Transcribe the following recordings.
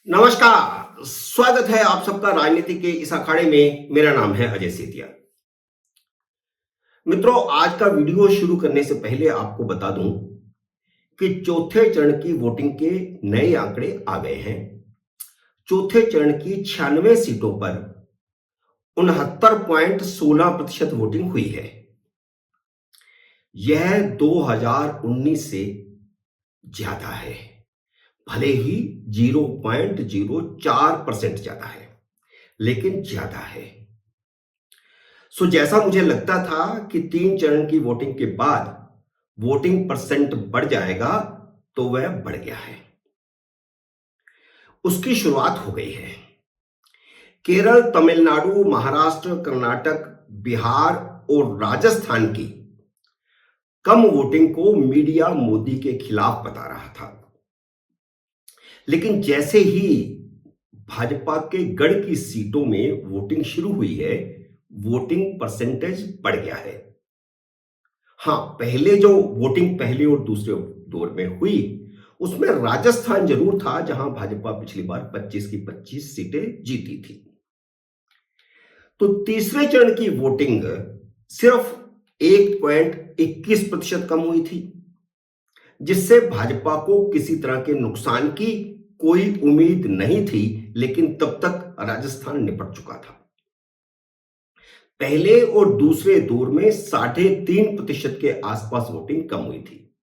नमस्कार, स्वागत है आप सबका राजनीति के इस अखाड़े में। मेरा नाम है अजय सेतिया। मित्रों, आज का वीडियो शुरू करने से पहले आपको बता दूं कि चौथे चरण की वोटिंग के नए आंकड़े आ गए हैं। चौथे चरण की 96 सीटों पर 69.16% वोटिंग हुई है। यह 2019 से ज्यादा है, भले ही 0.04% ज्यादा है, लेकिन ज्यादा है। जैसा मुझे लगता था कि 3 चरण की वोटिंग के बाद वोटिंग परसेंट बढ़ जाएगा, तो वह बढ़ गया है। उसकी शुरुआत हो गई है। केरल, तमिलनाडु, महाराष्ट्र, कर्नाटक, बिहार और राजस्थान की कम वोटिंग को मीडिया मोदी के खिलाफ बता रहा था, लेकिन जैसे ही भाजपा के गढ़ की सीटों में वोटिंग शुरू हुई है, वोटिंग परसेंटेज बढ़ गया है। हाँ, पहले जो वोटिंग पहले और दूसरे दौर में हुई, उसमें राजस्थान जरूर था, जहां भाजपा पिछली बार 25 की 25 सीटें जीती थी। तो तीसरे चरण की वोटिंग सिर्फ 1.21% कम हुई थी, जिससे भाजपा को किसी तरह के नुकसान की कोई उम्मीद नहीं थी, लेकिन तब तक राजस्थान निपट चुका था। पहले और दूसरे दौर में 3.5% के आसपास वोटिंग कम हुई थी।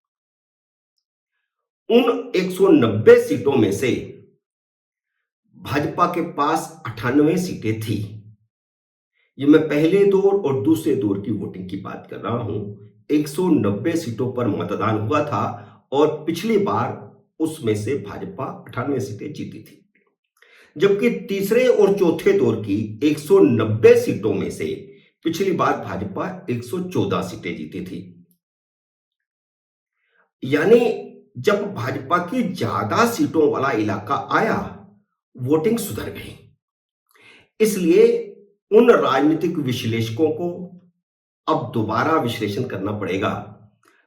उन 190 सीटों में से भाजपा के पास 98 सीटें थी। ये मैं पहले दौर और दूसरे दौर की वोटिंग की बात कर रहा हूं। 190 सीटों पर मतदान हुआ था और पिछली बार उसमें से भाजपा 98 सीटें जीती थी, जबकि तीसरे और चौथे दौर की 190 सीटों में से पिछली बार भाजपा 114 सीटें जीती थी। यानी जब भाजपा की ज्यादा सीटों वाला इलाका आया, वोटिंग सुधर गई। इसलिए उन राजनीतिक विश्लेषकों को अब दोबारा विश्लेषण करना पड़ेगा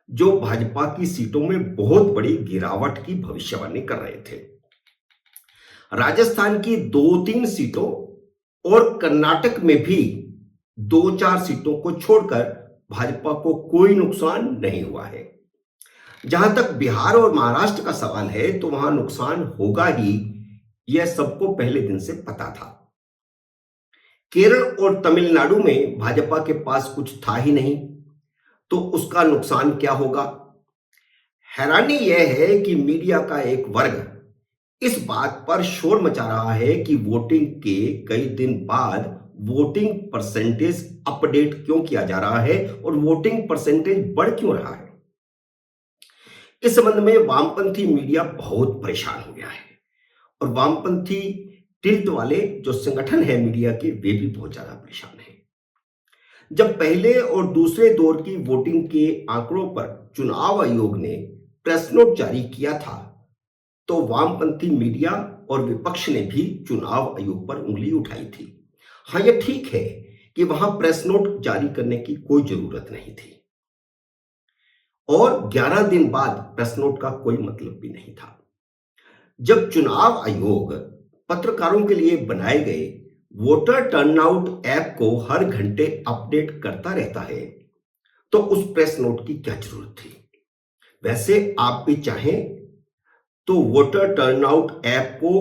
जो भाजपा की सीटों में बहुत बड़ी गिरावट की भविष्यवाणी कर रहे थे। राजस्थान की 2-3 सीटों और कर्नाटक में भी 2-4 सीटों को छोड़कर भाजपा को कोई नुकसान नहीं हुआ है। जहां तक बिहार और महाराष्ट्र का सवाल है, तो वहां नुकसान होगा ही, यह सबको पहले दिन से पता था। केरल और तमिलनाडु में भाजपा के पास कुछ था ही नहीं, तो उसका नुकसान क्या होगा। हैरानी यह है कि मीडिया का एक वर्ग इस बात पर शोर मचा रहा है कि वोटिंग के कई दिन बाद वोटिंग परसेंटेज अपडेट क्यों किया जा रहा है और वोटिंग परसेंटेज बढ़ क्यों रहा है। इस संबंध में वामपंथी मीडिया बहुत परेशान हो गया है और वामपंथी टिल्ट वाले जो संगठन है मीडिया के, वे भी बहुत ज्यादा परेशान हैं। जब पहले और दूसरे दौर की वोटिंग के आंकड़ों पर चुनाव आयोग ने प्रेस नोट जारी किया था, तो वामपंथी मीडिया और विपक्ष ने भी चुनाव आयोग पर उंगली उठाई थी। हाँ, यह ठीक है कि वहां प्रेस नोट जारी करने की कोई जरूरत नहीं थी और 11 दिन बाद प्रेस नोट का कोई मतलब भी नहीं था। जब चुनाव आयोग पत्रकारों के लिए बनाए गए वोटर टर्नआउट ऐप को हर घंटे अपडेट करता रहता है, तो उस प्रेस नोट की क्या जरूरत थी। वैसे आप भी चाहें तो वोटर टर्नआउट ऐप को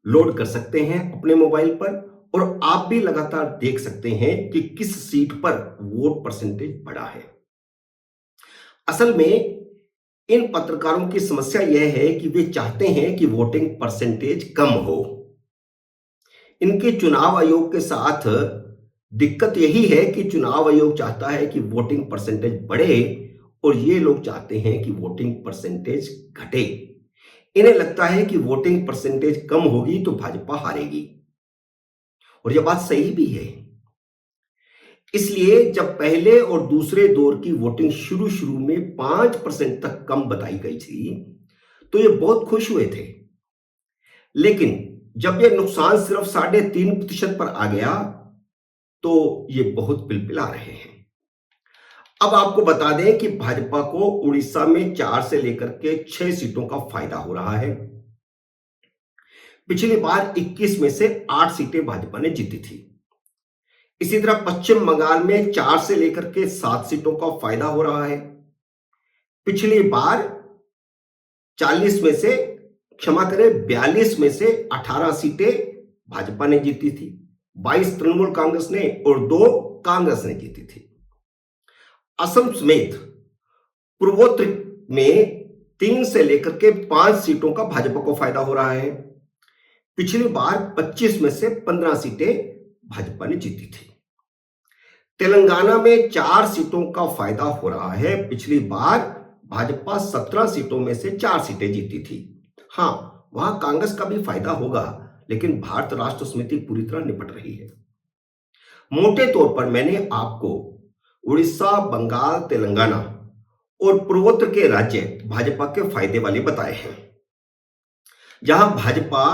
लोड कर सकते हैं अपने मोबाइल पर और आप भी लगातार देख सकते हैं कि किस सीट पर वोट परसेंटेज बढ़ा है। असल में इन पत्रकारों की समस्या यह है कि वे चाहते हैं कि वोटिंग परसेंटेज कम हो। इनके चुनाव आयोग के साथ दिक्कत यही है कि चुनाव आयोग चाहता है कि वोटिंग परसेंटेज बढ़े और ये लोग चाहते हैं कि वोटिंग परसेंटेज घटे। इन्हें लगता है कि वोटिंग परसेंटेज कम होगी तो भाजपा हारेगी, और यह बात सही भी है। इसलिए जब पहले और दूसरे दौर की वोटिंग शुरू में 5% तक कम बताई गई थी, तो ये बहुत खुश हुए थे। लेकिन जब यह नुकसान सिर्फ 3.5% पर आ गया, तो ये बहुत पिलपिला रहे हैं। अब आपको बता दें कि भाजपा को उड़ीसा में 4 से लेकर के 6 सीटों का फायदा हो रहा है। पिछली बार 21 में से 8 सीटें भाजपा ने जीती थी। इसी तरह पश्चिम बंगाल में 4 से लेकर के 7 सीटों का फायदा हो रहा है। पिछली बार 40 में से, क्षमा करें, 42 में से 18 सीटें भाजपा ने जीती थी, 22 तृणमूल कांग्रेस ने और 2 कांग्रेस ने जीती थी। असम समेत पूर्वोत्तर में 3 से लेकर के 5 सीटों का भाजपा को फायदा हो रहा है। पिछली बार 25 में से 15 सीटें भाजपा ने जीती थी। तेलंगाना में 4 सीटों का फायदा हो रहा है। पिछली बार भाजपा 17 सीटों में से 4 सीटें जीती थी। हां, वहां कांग्रेस का भी फायदा होगा, लेकिन भारत राष्ट्र समिति पूरी तरह निपट रही है। मोटे तौर पर मैंने आपको उड़ीसा, बंगाल, तेलंगाना और पूर्वोत्तर के राज्य भाजपा के फायदे वाले बताए हैं, जहां भाजपा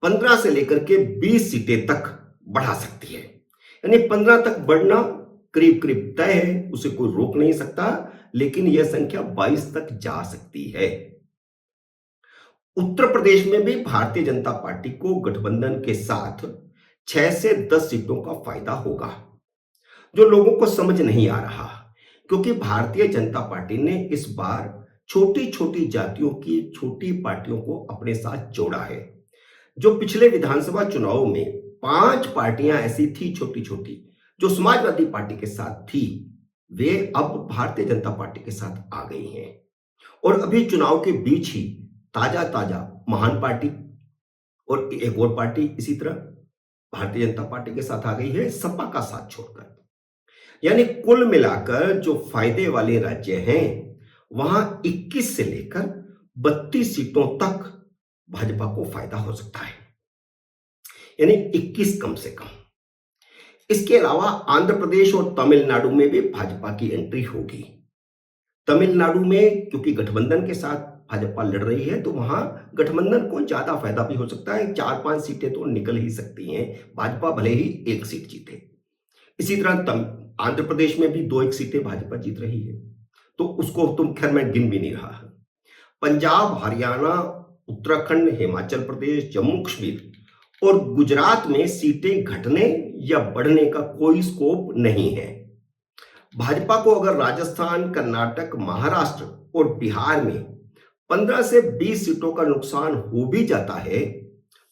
15 से लेकर के 20 सीटें तक बढ़ा सकती है। यानी 15 तक बढ़ना करीब करीब तय है, उसे कोई रोक नहीं सकता, लेकिन यह संख्या 22 तक जा सकती है। उत्तर प्रदेश में भी भारतीय जनता पार्टी को गठबंधन के साथ 6 से 10 सीटों का फायदा होगा, जो लोगों को समझ नहीं आ रहा, क्योंकि भारतीय जनता पार्टी ने इस बार छोटी छोटी जातियों की छोटी पार्टियों को अपने साथ जोड़ा है। जो पिछले विधानसभा चुनावों में 5 पार्टियां ऐसी थी छोटी छोटी जो समाजवादी पार्टी के साथ थी, वे अब भारतीय जनता पार्टी के साथ आ गई हैं। और अभी चुनाव के बीच ही ताजा ताजा महान पार्टी और एक और पार्टी इसी तरह भारतीय जनता पार्टी के साथ आ गई है, सपा का साथ छोड़कर। यानी कुल मिलाकर जो फायदे वाले राज्य हैं, वहां 21 से लेकर 32 सीटों तक भाजपा को फायदा हो सकता है, यानी 21 कम से कम। इसके अलावा आंध्र प्रदेश और तमिलनाडु में भी भाजपा की एंट्री होगी। तमिलनाडु में क्योंकि गठबंधन के साथ भाजपा लड़ रही है, तो वहां गठबंधन को ज्यादा फायदा भी हो सकता है। 4-5 सीटें तो निकल ही सकती हैं, भाजपा भले ही 1 सीट जीते। इसी तरह आंध्र प्रदेश में भी 2-1 सीटें भाजपा जीत रही है, तो उसको तुम खैर मैं गिन भी नहीं रहा। पंजाब, हरियाणा, उत्तराखंड, हिमाचल प्रदेश, जम्मू कश्मीर और गुजरात में सीटें घटने या बढ़ने का कोई स्कोप नहीं है। भाजपा को अगर राजस्थान, कर्नाटक, महाराष्ट्र और बिहार में 15 से 20 सीटों का नुकसान हो भी जाता है,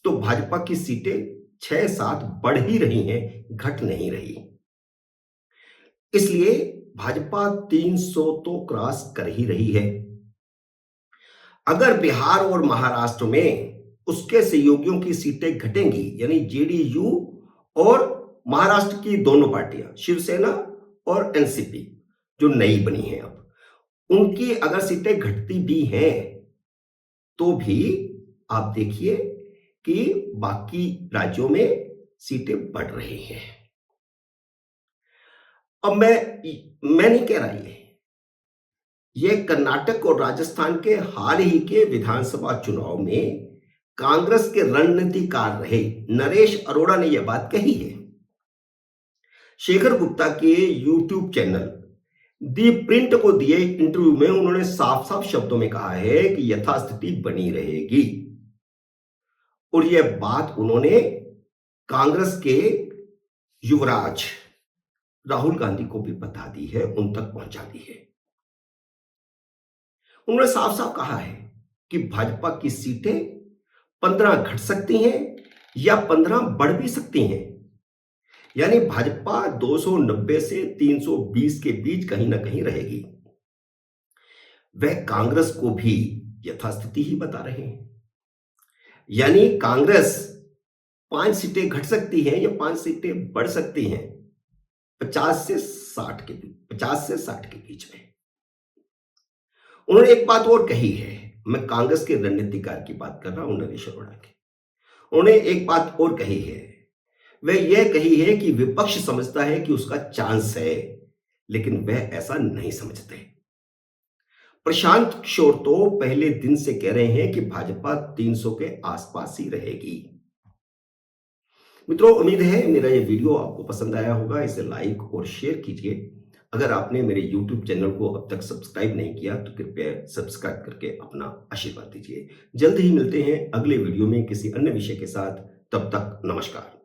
तो भाजपा की सीटें 6-7 बढ़ ही रही हैं, घट नहीं रही। इसलिए भाजपा 300 तो क्रॉस कर ही रही है। अगर बिहार और महाराष्ट्र में उसके सहयोगियों की सीटें घटेंगी, यानी जेडीयू और महाराष्ट्र की दोनों पार्टियां, शिवसेना और एनसीपी जो नई बनी है अब, उनकी अगर सीटें घटती भी हैं, तो भी आप देखिए कि बाकी राज्यों में सीटें बढ़ रही हैं। अब मैं नहीं कह रहा ये कर्नाटक और राजस्थान के हाल ही के विधानसभा चुनाव में कांग्रेस के रणनीतिकार रहे नरेश अरोड़ा ने यह बात कही है। शेखर गुप्ता के यूट्यूब चैनल दी प्रिंट को दिए इंटरव्यू में उन्होंने साफ साफ शब्दों में कहा है कि यथास्थिति बनी रहेगी, और यह बात उन्होंने कांग्रेस के युवराज राहुल गांधी को भी बता दी है, उन तक पहुंचा दी है। उन्होंने साफ साफ कहा है कि भाजपा की सीटें 15 घट सकती हैं या 15 बढ़ भी सकती हैं, यानी भाजपा 290 से 320 के बीच कहीं ना कहीं रहेगी। वह कांग्रेस को भी यथास्थिति ही बता रहे हैं, यानी कांग्रेस 5 सीटें घट सकती हैं या 5 सीटें बढ़ सकती हैं 50 से 60 के बीच में। उन्होंने एक बात और कही है, मैं कांग्रेस के रणनीतिकार की बात कर रहा हूं, नरेश अरोड़ा की। उन्होंने एक बात और कही है, वह यह कही है कि विपक्ष समझता है कि उसका चांस है, लेकिन वह ऐसा नहीं समझते। प्रशांत किशोर तो पहले दिन से कह रहे हैं कि भाजपा 300 के आसपास ही रहेगी। मित्रों, उम्मीद है मेरा यह वीडियो आपको पसंद आया होगा। इसे लाइक और शेयर कीजिए। अगर आपने मेरे YouTube चैनल को अब तक सब्सक्राइब नहीं किया तो कृपया सब्सक्राइब करके अपना आशीर्वाद दीजिए। जल्द ही मिलते हैं अगले वीडियो में किसी अन्य विषय के साथ। तब तक नमस्कार।